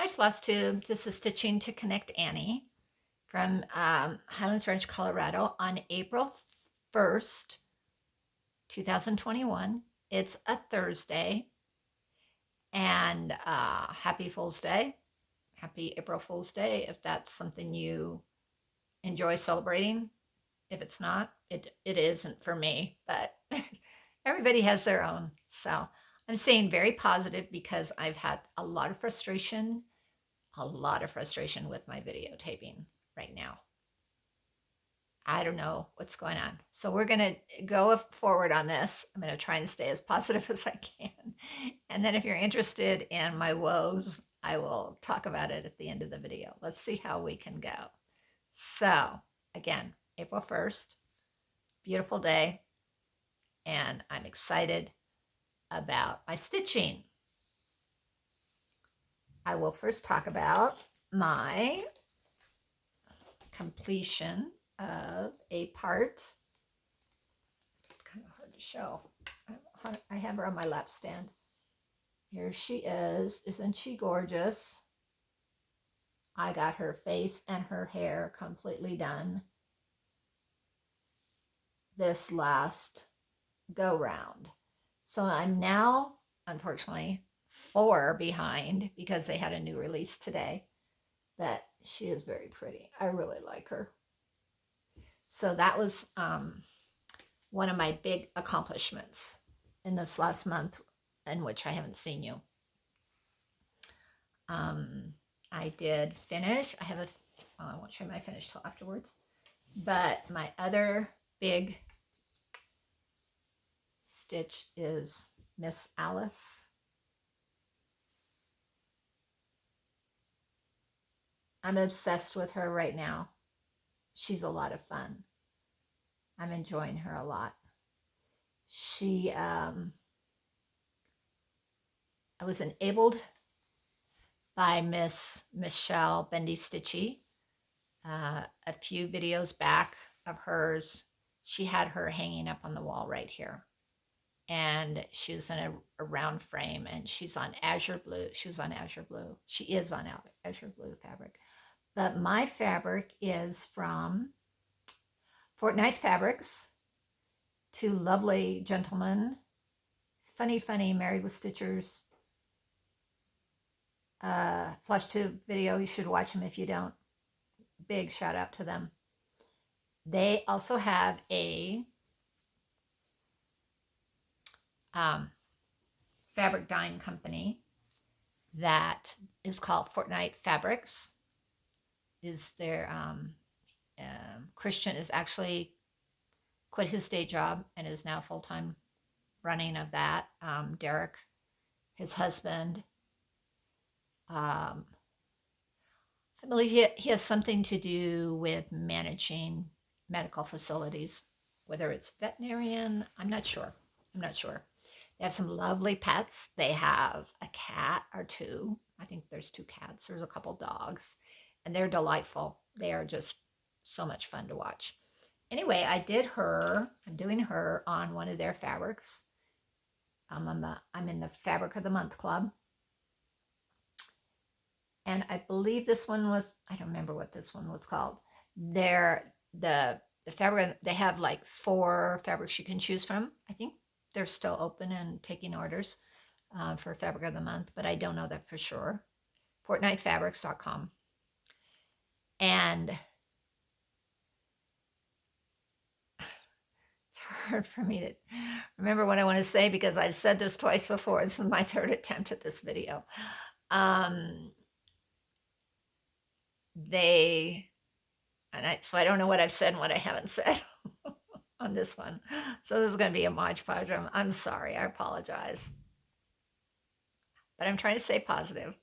Hi, FlossTube. This is Stitching to Connect Annie from Highlands Ranch, Colorado on April 1st, 2021. It's a Thursday, and happy Fool's Day. Happy April Fool's Day if that's something you enjoy celebrating. If it's not, it isn't for me, but everybody has their own. So I'm staying very positive because I've had a lot of frustration with my videotaping right now. I don't know what's going on. So we're going to go forward on this. I'm going to try and stay as positive as I can. And then if you're interested in my woes, I will talk about it at the end of the video. Let's see how we can go. So again, April 1st, beautiful day. And I'm excited about my stitching. I will first talk about my completion of a part. It's kind of hard to show. I have her on my lap stand. Here she is. Isn't she gorgeous? I got her face and her hair completely done this last go round. So I'm now, unfortunately, 4 behind because they had a new release today. But she is very pretty. I really like her. So that was one of my big accomplishments in this last month in which I haven't seen you. I did finish. I won't show my finish till afterwards. But my other big stitch is Miss Alice. I'm obsessed with her right now. She's a lot of fun. I'm enjoying her a lot. I was enabled by Miss Michelle Bendy Stitchy. A few videos back of hers, she had her hanging up on the wall right here. And she was in a round frame, and she's on azure blue. She was on azure blue. She is on azure blue fabric. But my fabric is from Fortnite Fabrics, two lovely gentlemen, funny, married with stitchers. FlushTube video, you should watch them if you don't. Big shout out to them. They also have a fabric dyeing company that is called Fortnite Fabrics. Is their Christian is actually quit his day job and is now full-time running of that. Derek, his husband, I believe he has something to do with managing medical facilities, whether it's veterinarian. I'm not sure. They have some lovely pets. They have a cat or two. I think there's 2 cats. There's a couple dogs, and they're delightful. They are just so much fun to watch. Anyway, I'm doing her on one of their fabrics. I'm in the Fabric of the Month Club. And I believe this one was, I don't remember what this one was called. The fabric, they have like 4 fabrics you can choose from. I think they're still open and taking orders for Fabric of the Month, but I don't know that for sure. FortniteFabrics.com. And it's hard for me to remember what I want to say because I've said this twice before. This is my 3rd attempt at this video. So I don't know what I've said and what I haven't said on this one. So this is going to be a Mod Podge. I'm sorry. I apologize. But I'm trying to stay positive.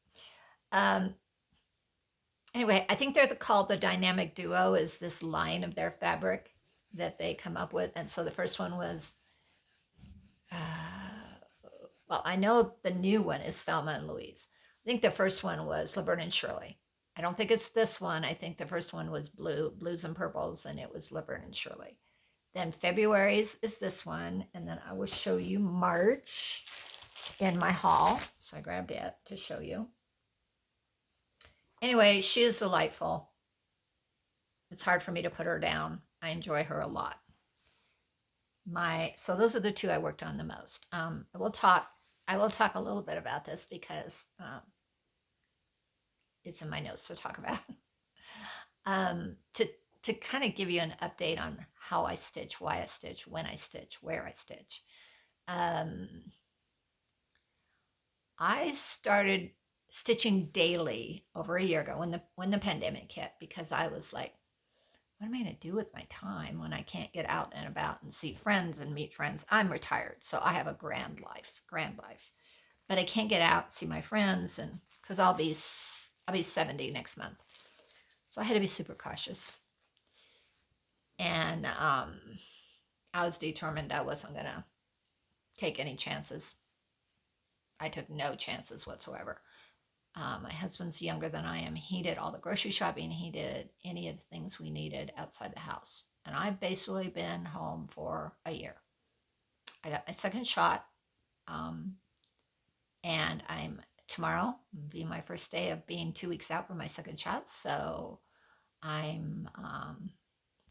Anyway, I think they're called the Dynamic Duo is this line of their fabric that they come up with. And so the first one was, well, I know the new one is Thelma and Louise. I think the first one was Laverne and Shirley. I don't think it's this one. I think the first one was Blues and Purples, and it was Laverne and Shirley. Then February's is this one, and then I will show you March in my haul. So I grabbed it to show you. Anyway, she is delightful. It's hard for me to put her down. I enjoy her a lot. So those are the two I worked on the most. I will talk a little bit about this because it's in my notes to talk about. um, to to kind of give you an update on how I stitch, why I stitch, when I stitch, where I stitch. Um, I started stitching daily over a year ago when the pandemic hit, because I was like, what am I going to do with my time when I can't get out and about and see friends and meet friends? I'm retired, so I have a grand life, but I can't get out, see my friends, and because I'll be 70 next month, so I had to be super cautious. And I was determined I wasn't gonna take any chances. I took no chances whatsoever. My husband's younger than I am. He did all the grocery shopping. He did any of the things we needed outside the house. And I've basically been home for a year. I got my second shot, um, and tomorrow will be my first day of being 2 weeks out from my second shot. So I'm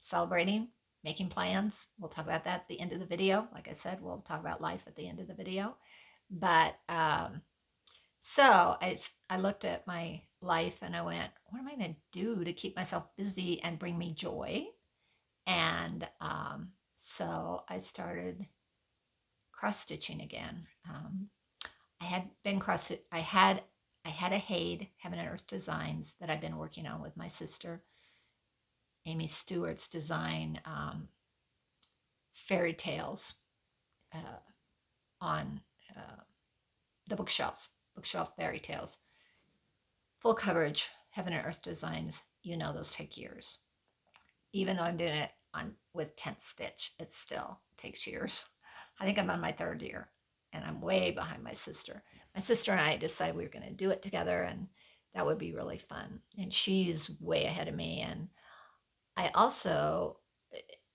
celebrating, making plans. We'll talk about that at the end of the video. Like I said, we'll talk about life at the end of the video. But so I looked at my life and I went, what am I going to do to keep myself busy and bring me joy? And so I started cross stitching again. I had been cross. I had a Haid Heaven and Earth Designs that I've been working on with my sister Amy Stewart's design, fairy tales uh, on uh, the bookshelf fairy tales, full coverage, Heaven and Earth Designs. You know those take years. Even though I'm doing it on with 10th stitch, it still takes years. I think I'm on my third year, and I'm way behind my sister. My sister and I decided we were going to do it together, and that would be really fun. And she's way ahead of me. And I also,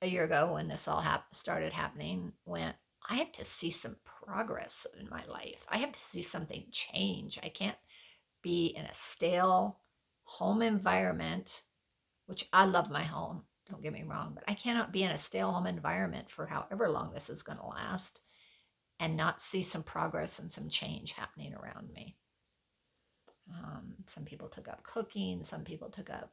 a year ago when this all started happening, went, I have to see some progress in my life. I have to see something change. I can't be in a stale home environment, which I love my home, don't get me wrong, but I cannot be in a stale home environment for however long this is going to last and not see some progress and some change happening around me. Some people took up cooking, some people took up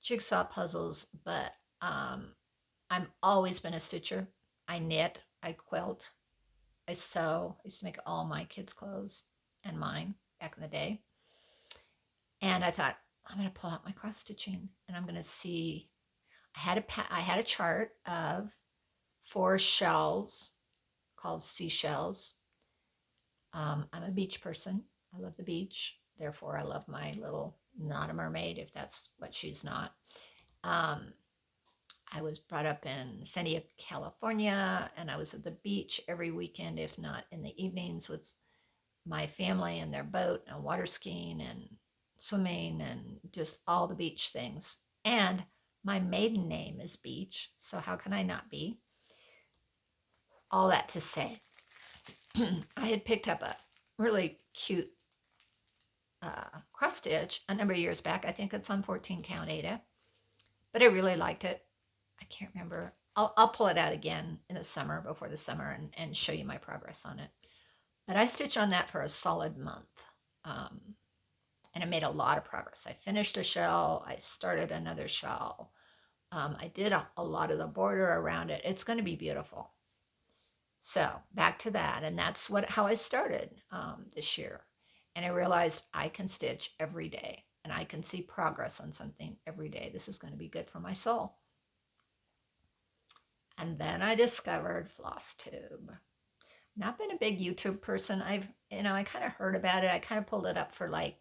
jigsaw puzzles, but I'm always been a stitcher. I knit, I quilt, I sew. I used to make all my kids' clothes and mine back in the day. And I thought, I'm going to pull out my cross stitching and I'm going to see. I had a chart of 4 shells called seashells. I'm a beach person. I love the beach. Therefore, I love my little, not a mermaid, if that's what she's not. Um, I was brought up in San Diego, California, and I was at the beach every weekend, if not in the evenings, with my family and their boat and water skiing and swimming and just all the beach things. And my maiden name is Beach, so how can I not be? All that to say, I had picked up a really cute cross stitch a number of years back. I think it's on 14 count Ada, but I really liked it. I can't remember. I'll pull it out again in the summer, before the summer, and show you my progress on it. But I stitched on that for a solid month. Um, and I made a lot of progress. I finished a shell. I started another shell. I did a lot of the border around it. It's going to be beautiful. So back to that, and that's how I started this year. And I realized I can stitch every day, and I can see progress on something every day. This is going to be good for my soul. And then I discovered FlossTube. Not been a big YouTube person. I kind of heard about it. I kind of pulled it up for like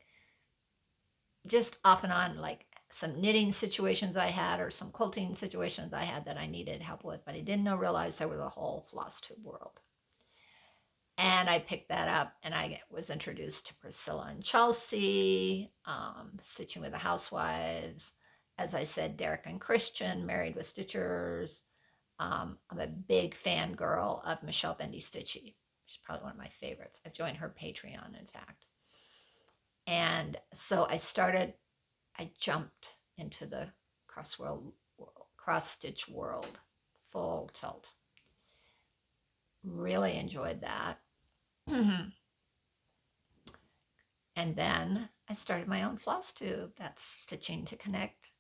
just off and on, like some knitting situations I had or some quilting situations I had that I needed help with, but I didn't realize there was a whole FlossTube world. And I picked that up, and I was introduced to Priscilla and Chelsea, Stitching with the Housewives. As I said, Derek and Christian, Married with Stitchers. I'm a big fan girl of Michelle Bendy Stitchy. She's probably one of my favorites. I've joined her Patreon, in fact. And so I jumped into the cross stitch world, full tilt. Really enjoyed that. And then I started my own floss tube. That's Stitching to Connect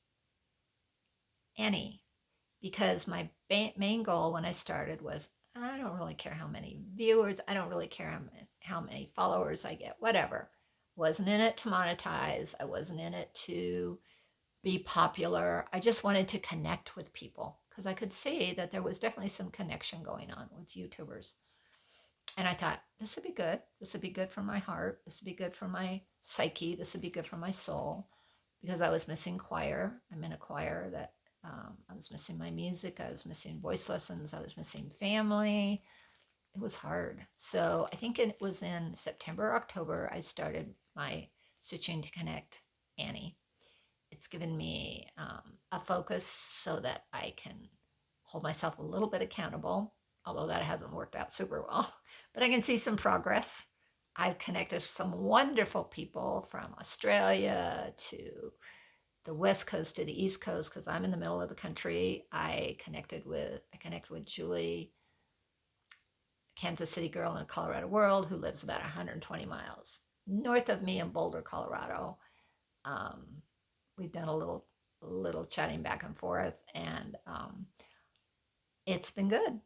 Annie, because my main goal when I started was I don't really care how many viewers, I don't really care how many followers I get, whatever. Wasn't in it to monetize. I wasn't in it to be popular. I just wanted to connect with people because I could see that there was definitely some connection going on with YouTubers. And I thought, this would be good. This would be good for my heart. This would be good for my psyche. This would be good for my soul because I was missing choir. I'm in a choir that I was missing my music. I was missing voice lessons. I was missing family. It was hard. So I think it was in September, October, I started my Stitching to Connect Annie. It's given me a focus so that I can hold myself a little bit accountable, although that hasn't worked out super well. But I can see some progress. I've connected with some wonderful people from Australia to the West Coast to the East Coast because I'm in the middle of the country. I connect with Julie, Kansas City girl in a Colorado world who lives about 120 miles north of me in Boulder, Colorado. We've done a little chatting back and forth, and it's been good.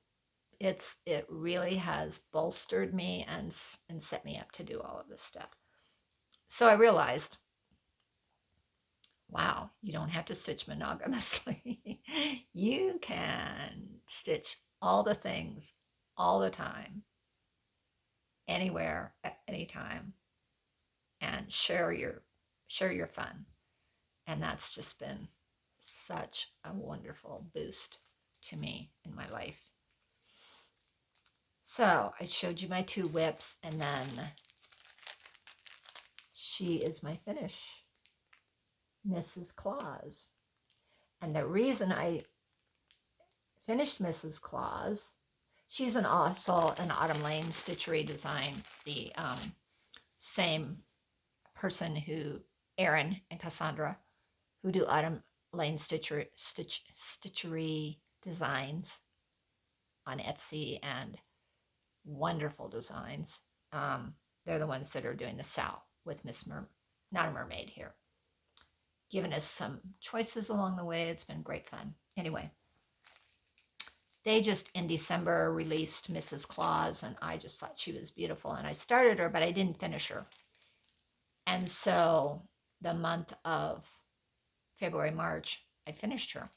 It really has bolstered me and set me up to do all of this stuff. So I realized, wow, you don't have to stitch monogamously. You can stitch all the things all the time, anywhere, at any time, and share your fun. And that's just been such a wonderful boost to me in my life. So I showed you my 2 whips, and then she is my finish, Mrs. Claus. And the reason I finished Mrs. Claus, she's also an Autumn Lane Stitchery design, the same person who, Erin and Cassandra, who do Autumn Lane Stitchery designs on Etsy, and wonderful designs. They're the ones that are doing the sow with Not a Mermaid here. Giving us some choices along the way. It's been great fun. Anyway, they just in December released Mrs. Claus, and I just thought she was beautiful. And I started her, but I didn't finish her. And so the month of February, March, I finished her.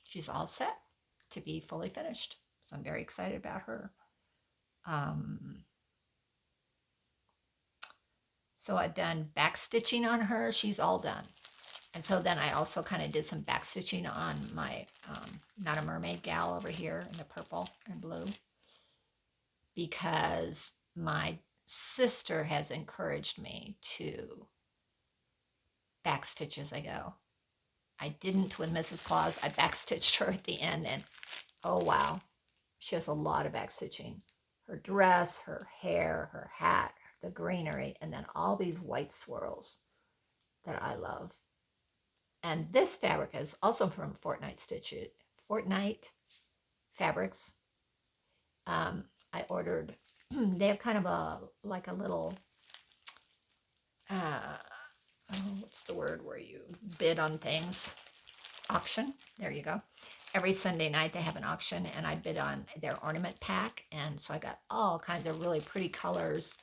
She's all set to be fully finished. So I'm very excited about her. So I've done back stitching on her. She's all done. And so then I also kind of did some back stitching on my Not a Mermaid gal over here in the purple and blue, because my sister has encouraged me to back stitch as I go. I didn't with Mrs. Claus. I back stitched her at the end, and oh wow, she has a lot of back stitching. Her dress, her hair, her hat, the greenery, and then all these white swirls that I love. And this fabric is also from Fortnite Fabrics. I ordered, they have kind of a little, what's the word where you bid on things? Auction. There you go. Every Sunday night they have an auction, and I bid on their ornament pack. And so I got all kinds of really pretty colors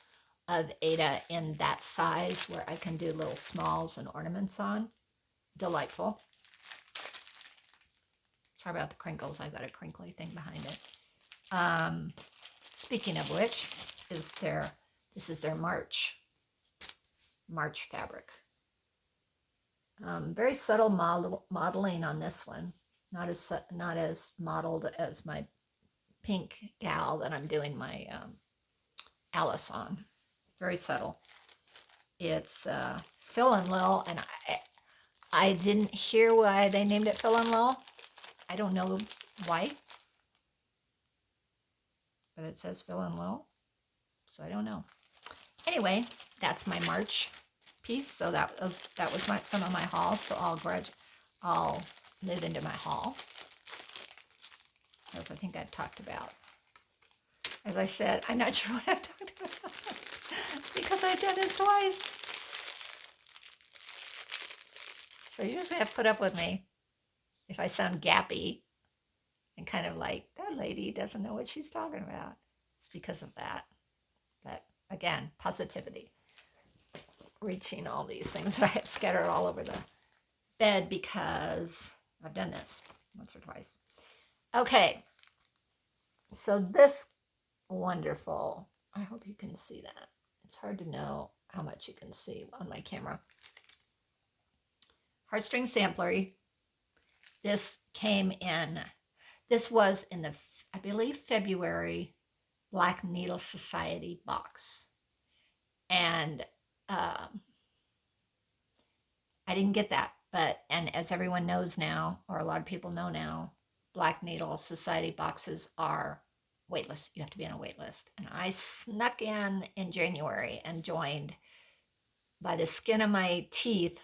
of Aida in that size where I can do little smalls and ornaments on. Delightful. Sorry about the crinkles. I've got a crinkly thing behind it. Speaking of which, this is their March fabric. Very subtle modeling on this one. Not as modeled as my pink gal that I'm doing my Alice on. Very subtle. It's Phil and Lil, and I didn't hear why they named it Phil and Lil. I don't know why, but it says Phil and Lil, so I don't know. Anyway, that's my March piece. So that was some of my haul. So I'll move into my haul, as I think I've talked about. As I said, I'm not sure what I've talked about because I've done this twice. So you just have to put up with me if I sound gappy and kind of like, that lady doesn't know what she's talking about. It's because of that. But again, positivity. Reaching all these things that I have scattered all over the bed because I've done this once or twice. Okay. So this wonderful, I hope you can see that. It's hard to know how much you can see on my camera. Heartstring sampler. This came in, this was in the, I believe, February Black Needle Society box. And I didn't get that, but, and as everyone knows now, or a lot of people know now, Black Needle Society boxes are waitlist. You have to be on a wait list. And I snuck in January and joined by the skin of my teeth,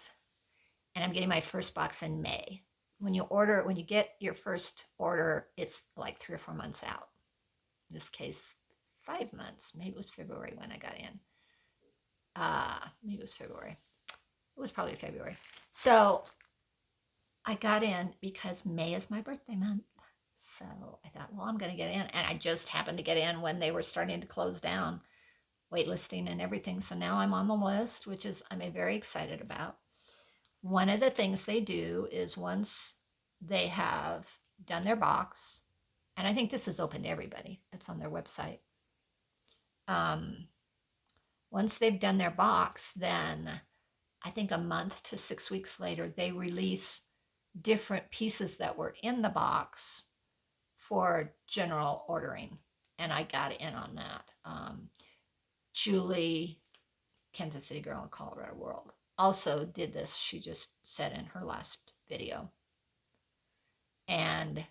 and I'm getting my first box in May. When you get your first order, it's like 3 or 4 months out. In this case, 5 months. Maybe it was February when I got in. Maybe it was February. It was probably February. So I got in because May is my birthday month. So I thought, well, I'm going to get in. And I just happened to get in when they were starting to close down waitlisting and everything. So now I'm on the list, which is I'm very excited about. One of the things they do is once they have done their box, and I think this is open to everybody, it's on their website. Once they've done their box, then I think a month to 6 weeks later, they release different pieces that were in the box for general ordering. And I got in on that. Julie, Kansas City Girl in Colorado World, also did this. She just said in her last video. And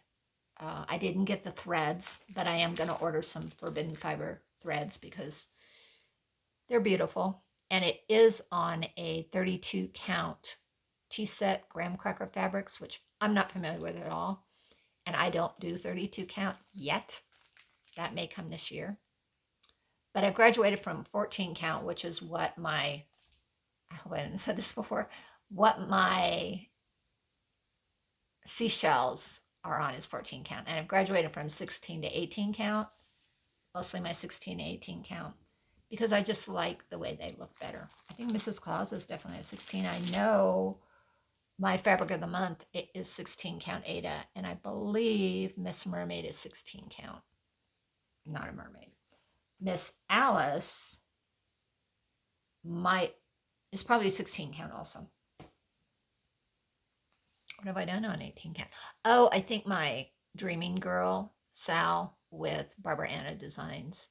I didn't get the threads, but I am going to order some Forbidden Fiber threads because they're beautiful. And it is on a 32 count T-set graham cracker fabrics, which I'm not familiar with at all. And I don't do 32 count yet. That may come this year. But I've graduated from 14 count, which is what I hope I didn't say this before, what my seashells are on is 14 count. And I've graduated from 16 to 18 count, mostly my 16 to 18 count, because I just like the way they look better. I think Mrs. Claus is definitely a 16. I know my fabric of the month is 16 count Ada, and I believe Miss Mermaid is 16 count. Not a mermaid. Miss Alice is probably 16 count also. What have I done on 18 count? Oh, I think my Dreaming Girl, Sal, with Barbara Anna Designs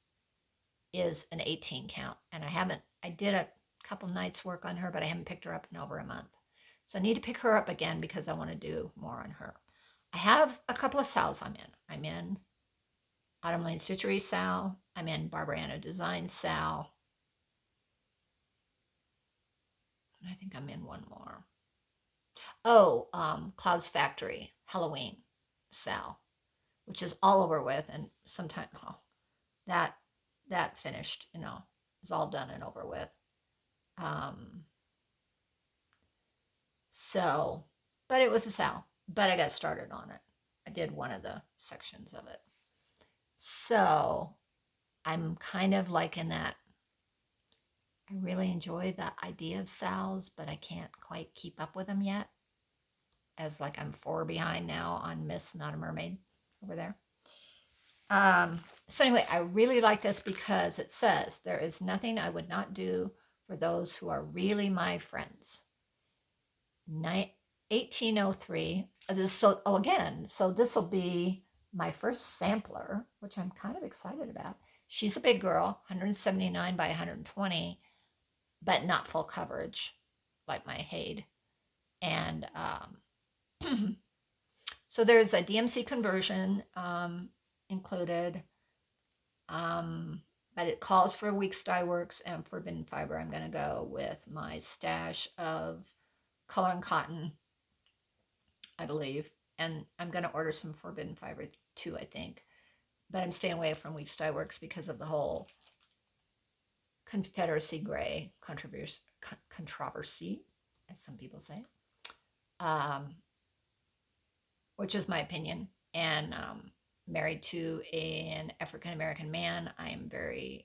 is an 18 count. And I did a couple nights work on her, but I haven't picked her up in over a month. So I need to pick her up again because I want to do more on her. I have a couple of Sals I'm in. I'm in Autumn Lane Stitchery Sal. I'm in Barbara Anna Designs Sal. And I think I'm in one more. Oh, Clouds Factory Halloween Sal, which is all over with, and sometime that finished, is all done and over with. So, but it was a Sal, but I got started on it. I did one of the sections of it. So I'm kind of like in that. I really enjoy the idea of Sal's, but I can't quite keep up with them yet. As like I'm 4 behind now on Miss Not a Mermaid over there. So anyway, I really like this because it says, there is nothing I would not do for those who are really my friends. 1803. So this will be my first sampler, which I'm kind of excited about. She's a big girl, 179 by 120, but not full coverage like my Haid. And so there's a DMC conversion included. but it calls for Weeks Dye Works and Forbidden Fiber. I'm going to go with my stash of Color and Cotton, I believe. And I'm going to order some Forbidden Fiber too, I think. But I'm staying away from Weeks Dye Works because of the whole Confederacy Gray controversy, as some people say, um, which is my opinion. And married to an African American man, I am very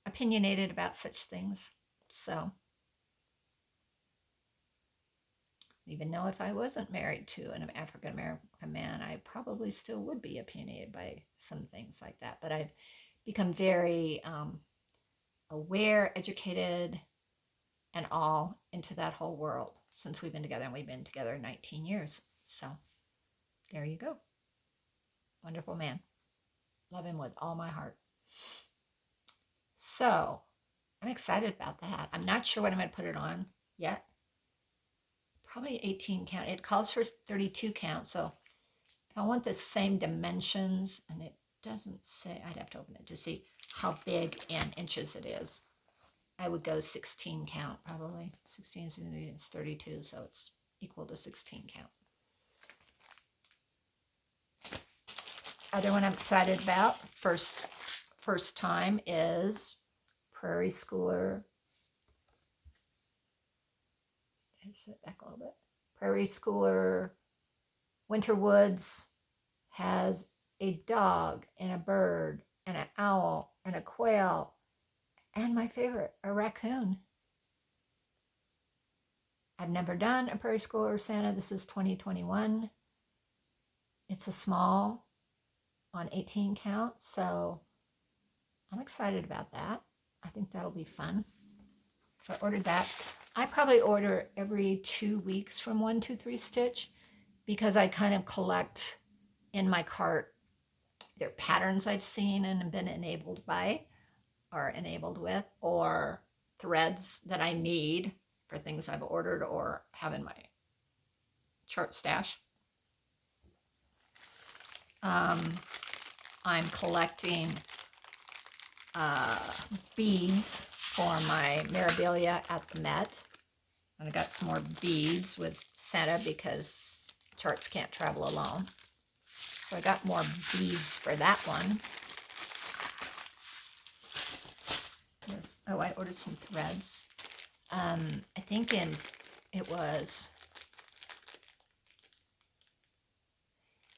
opinionated about such things. So, even though if I wasn't married to an African American man, I probably still would be opinionated by some things like that. But I've become very aware, educated, and all into that whole world since we've been together, and we've been together 19 years. So, there you go. Wonderful man. Love him with all my heart. So, I'm excited about that. I'm not sure what I'm going to put it on yet. Probably 18 count. It calls for 32 count. So if I want the same dimensions, and it doesn't say, I'd have to open it to see how big in inches it is. I would go 16 count probably. 16 is 32, so it's equal to 16 count. Other one I'm excited about, first time, is Prairie Schooler. Sit back a little bit. Prairie Schooler Winter Woods has a dog and a bird and an owl and a quail and my favorite, a raccoon. I've never done a Prairie Schooler Santa. This is 2021. It's a small on 18 count, so I'm excited about that. I think that'll be fun. So I ordered that. I probably order every 2 weeks from 123 Stitch because I kind of collect in my cart their patterns I've seen and been enabled by or enabled with, or threads that I need for things I've ordered or have in my chart stash. I'm collecting beads for my Mirabilia at the Met. And I got some more beads with Santa because charts can't travel alone. So I got more beads for that one. Yes. Oh, I ordered some threads. I think it was,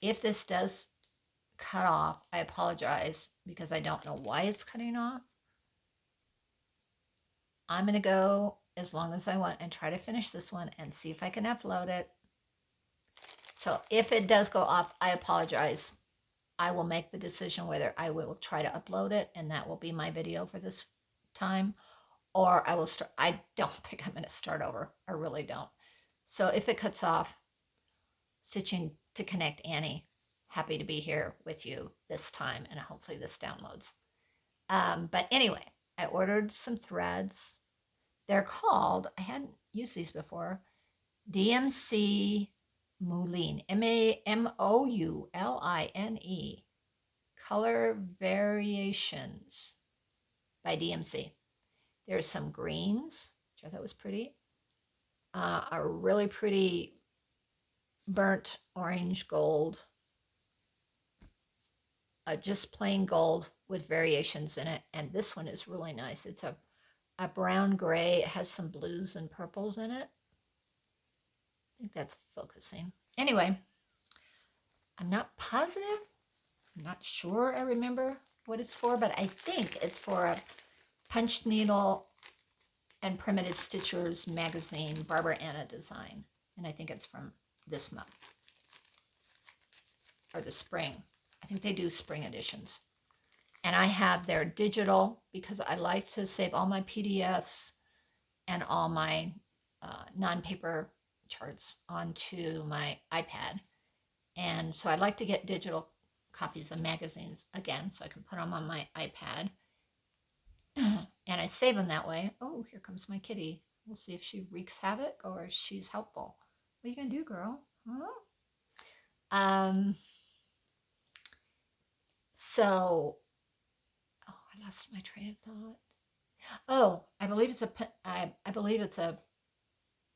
if this does cut off, I apologize because I don't know why it's cutting off. I'm going to go as long as I want and try to finish this one and see if I can upload it. So if it does go off, I apologize. I will make the decision whether I will try to upload it and that will be my video for this time, or I will start. I don't think I'm going to start over. I really don't. So if it cuts off, Stitching to Connect Annie, happy to be here with you this time, and hopefully this downloads. But anyway, I ordered some threads. They're called, I hadn't used these before, DMC Moulin, Mouline, Color Variations by DMC. There's some greens, which I thought was pretty. A really pretty burnt orange gold. Just plain gold with variations in it. And this one is really nice. It's a brown gray. It has some blues and purples in it. I think that's focusing. Anyway, I'm not positive. I'm not sure I remember what it's for, but I think it's for a Punch Needle and Primitive Stitchers magazine, Barbara Anna design. And I think it's from this month. Or the spring. I think they do spring editions. And I have their digital because I like to save all my PDFs and all my non-paper charts onto my iPad. And so I'd like to get digital copies of magazines again so I can put them on my iPad. And I save them that way. Oh, here comes my kitty. We'll see if she wreaks havoc or if she's helpful. What are you going to do, girl? Huh? So lost my train of thought. Oh, I believe it's a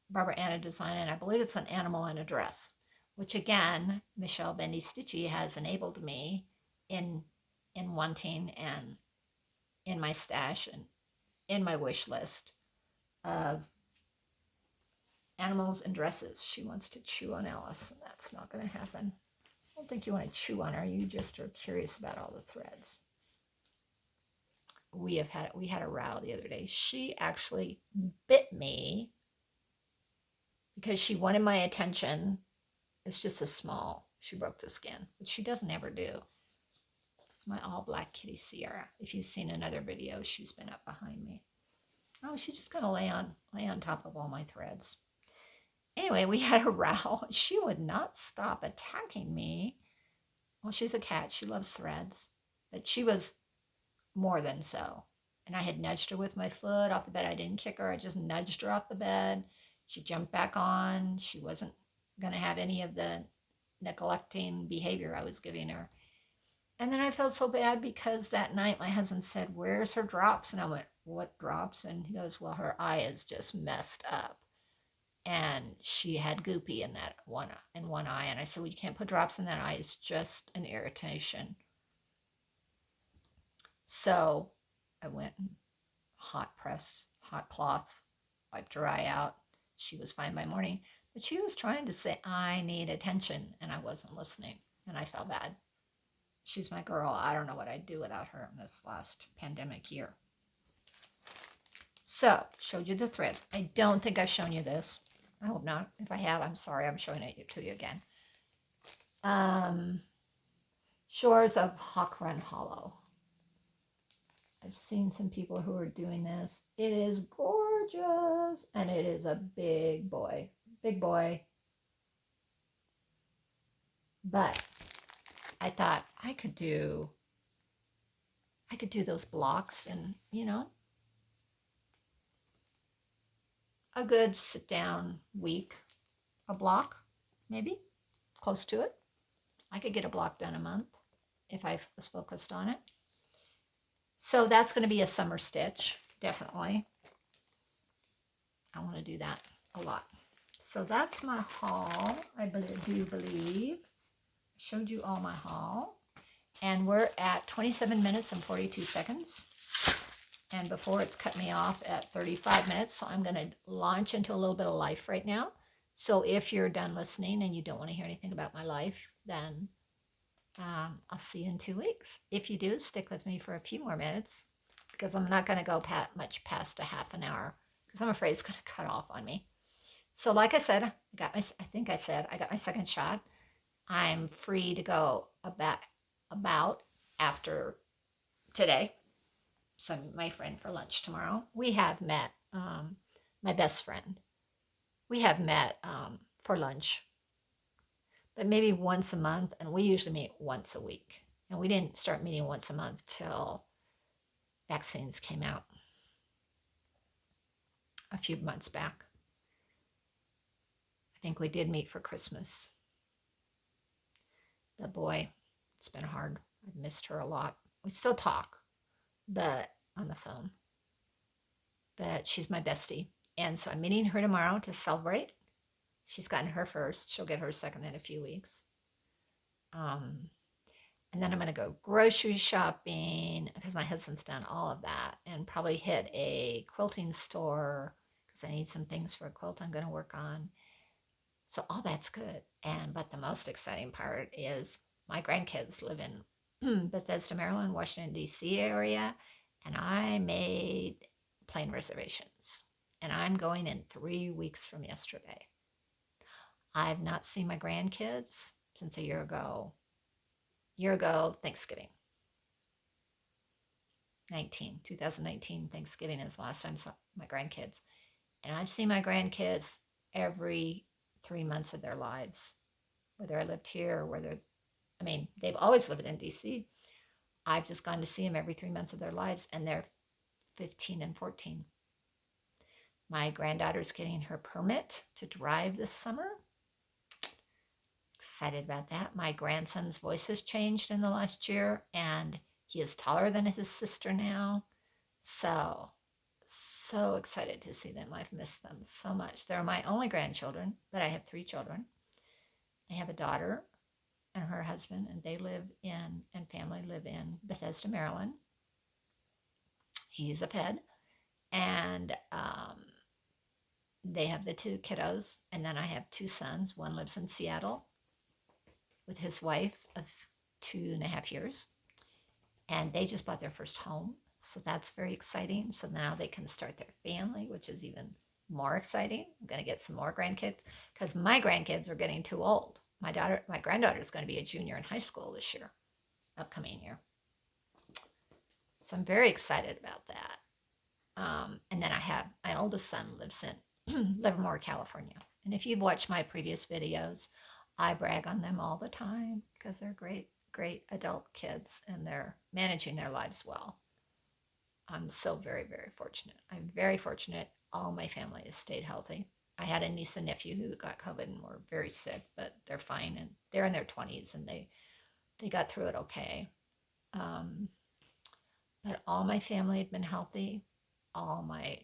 Barbara Anna design, and I believe it's an animal in a dress, which again, Michelle Bendy Stitchy has enabled me in wanting and in my stash and in my wish list of animals and dresses. She wants to chew on Alice, and that's not going to happen. I don't think you want to chew on her. You just are curious about all the threads. We had a row the other day. She actually bit me because she wanted my attention. It's just a small. She broke the skin, which she doesn't ever do. It's my all black kitty Sierra. If you've seen another video, she's been up behind me. Oh, she's just gonna lay on top of all my threads. Anyway, we had a row. She would not stop attacking me. Well, she's a cat. She loves threads, but she was more than so. And I had nudged her with my foot off the bed. I didn't kick her. I just nudged her off the bed. She jumped back on. She wasn't going to have any of the neglecting behavior I was giving her. And then I felt so bad because that night my husband said, "Where's her drops?" And I went, "What drops?" And he goes, "Well, her eye is just messed up. And she had goopy in that one eye." And I said, "Well, you can't put drops in that eye. It's just an irritation." So I went and hot cloth, wiped her eye out. She was fine by morning, but she was trying to say, "I need attention," and I wasn't listening, and I felt bad. She's my girl. I don't know what I'd do without her in this last pandemic year. So, showed you the threads. I don't think I've shown you this. I hope not. If I have, I'm sorry. I'm showing it to you again. Shores of Hawk Run Hollow. I've seen some people who are doing this. It is gorgeous, and it is a big boy. But I thought I could do those blocks and, a good sit down week, a block, maybe close to it. I could get a block done a month if I was focused on it. So that's going to be a summer stitch, definitely. I want to do that a lot. So that's my haul. I do believe I showed you all my haul. And we're at 27 minutes and 42 seconds. And before it's cut me off at 35 minutes. So I'm going to launch into a little bit of life right now. So if you're done listening and you don't want to hear anything about my life, then I'll see you in 2 weeks. If you do, stick with me for a few more minutes because I'm not going to go much past a half an hour because I'm afraid it's going to cut off on me. So like I said, I got my second shot. I'm free to go about after today. So I'm my friend for lunch tomorrow. We have met, my best friend. We have met for lunch, but maybe once a month, and we usually meet once a week. And we didn't start meeting once a month till vaccines came out a few months back. I think we did meet for Christmas. But boy, it's been hard. I've missed her a lot. We still talk, but on the phone. But she's my bestie. And so I'm meeting her tomorrow to celebrate. She's gotten her first. She'll get her second in a few weeks. And then I'm going to go grocery shopping because my husband's done all of that, and probably hit a quilting store because I need some things for a quilt I'm going to work on. So all that's good. But the most exciting part is my grandkids live in Bethesda, Maryland, Washington, D.C. area, and I made plane reservations. And I'm going in 3 weeks from yesterday. I've not seen my grandkids since a year ago. Thanksgiving. 2019, Thanksgiving is the last time I saw my grandkids. And I've seen my grandkids every 3 months of their lives, whether I lived here or they've always lived in DC. I've just gone to see them every 3 months of their lives, and they're 15 and 14. My granddaughter's getting her permit to drive this summer. Excited about that. My grandson's voice has changed in the last year, and He is taller than his sister now. So excited to see them. I've missed them so much. They're my only grandchildren, but I have 3 children. I have a daughter and her husband, and they live in, and family live in Bethesda, Maryland. He's a Fed. And they have the 2 kiddos. And then I have 2 sons. One lives in Seattle with his wife of 2.5 years. And they just bought their first home. So that's very exciting. So now they can start their family, which is even more exciting. I'm going to get some more grandkids because my grandkids are getting too old. My granddaughter is going to be a junior in high school this year, upcoming year. So I'm very excited about that. And then I have my oldest son lives in Livermore, California. And if you've watched my previous videos, I brag on them all the time because they're great, great adult kids and they're managing their lives well. I'm so very, very fortunate. I'm very fortunate. All my family has stayed healthy. I had a niece and nephew who got COVID and were very sick, but they're fine and they're in their 20s and they got through it okay. But all my family have been healthy. All my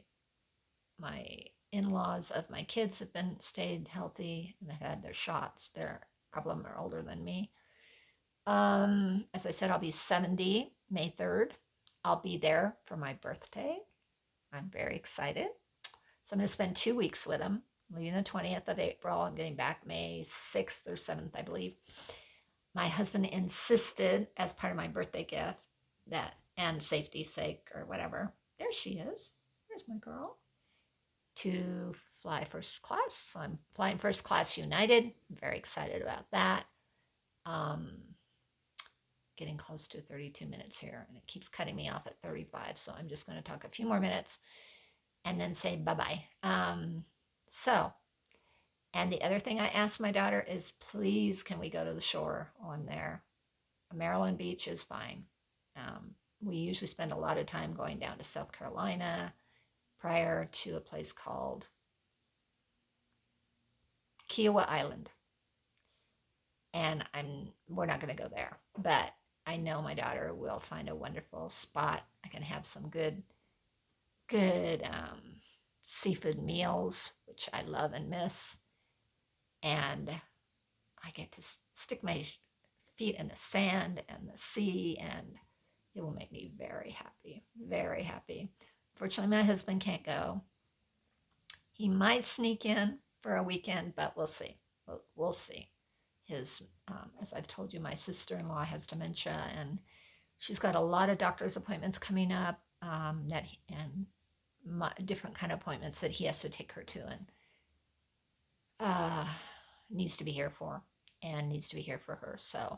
in-laws of my kids have been stayed healthy and have had their shots. A couple of them are older than me. As I said, I'll be 70 May 3rd. I'll be there for my birthday. I'm very excited. So I'm going to spend 2 weeks with them. Leaving the 20th of April. I'm getting back May 6th or 7th, I believe. My husband insisted, as part of my birthday gift, that, and safety's sake or whatever, there she is. There's my girl. To fly first class. So I'm flying first class United. I'm very excited about that. Getting close to 32 minutes here, and it keeps cutting me off at 35. So I'm just going to talk a few more minutes and then say bye-bye. And the other thing I asked my daughter is, please, can we go to the shore on there? Maryland Beach is fine. We usually spend a lot of time going down to South Carolina prior to a place called Kiowa Island. And we're not going to go there, but I know my daughter will find a wonderful spot. I can have some good seafood meals, which I love and miss. And I get to stick my feet in the sand and the sea, and it will make me very happy, very happy. Fortunately, my husband can't go. He might sneak in for a weekend, but we'll see. We'll see. As I've told you, my sister-in-law has dementia, and she's got a lot of doctor's appointments coming up, and different kind of appointments that he has to take her to, and needs to be here for, and needs to be here for her. So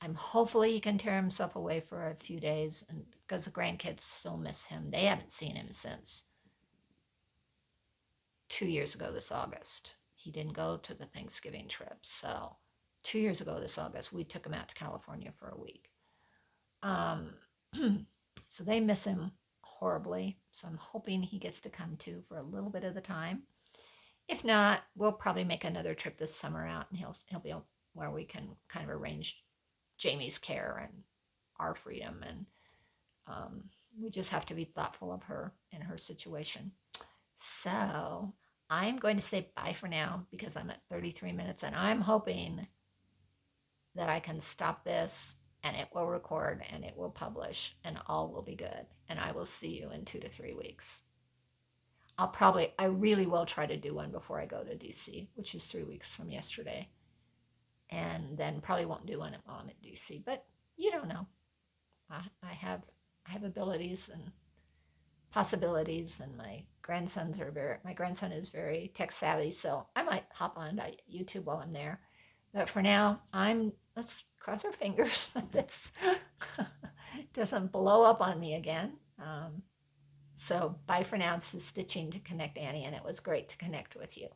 I'm hopefully he can tear himself away for a few days, and because the grandkids still miss him. They haven't seen him since 2 years ago this August. He didn't go to the Thanksgiving trip, so 2 years ago this August, we took him out to California for a week. So they miss him horribly. So I'm hoping he gets to come too for a little bit of the time. If not, we'll probably make another trip this summer out, and he'll be where we can kind of arrange Jamie's care and our freedom, and we just have to be thoughtful of her and her situation. So I'm going to say bye for now because I'm at 33 minutes, and I'm hoping that I can stop this and it will record and it will publish and all will be good. And I will see you in 2 to 3 weeks. I really will try to do one before I go to DC, which is 3 weeks from yesterday. And then probably won't do one while I'm at DC, but you don't know. I have abilities and possibilities, and my grandson is very tech savvy, so I might hop on to YouTube while I'm there. But for now, let's cross our fingers that this doesn't blow up on me again. So bye for now. This is Stitching to Connect Annie, and it was great to connect with you.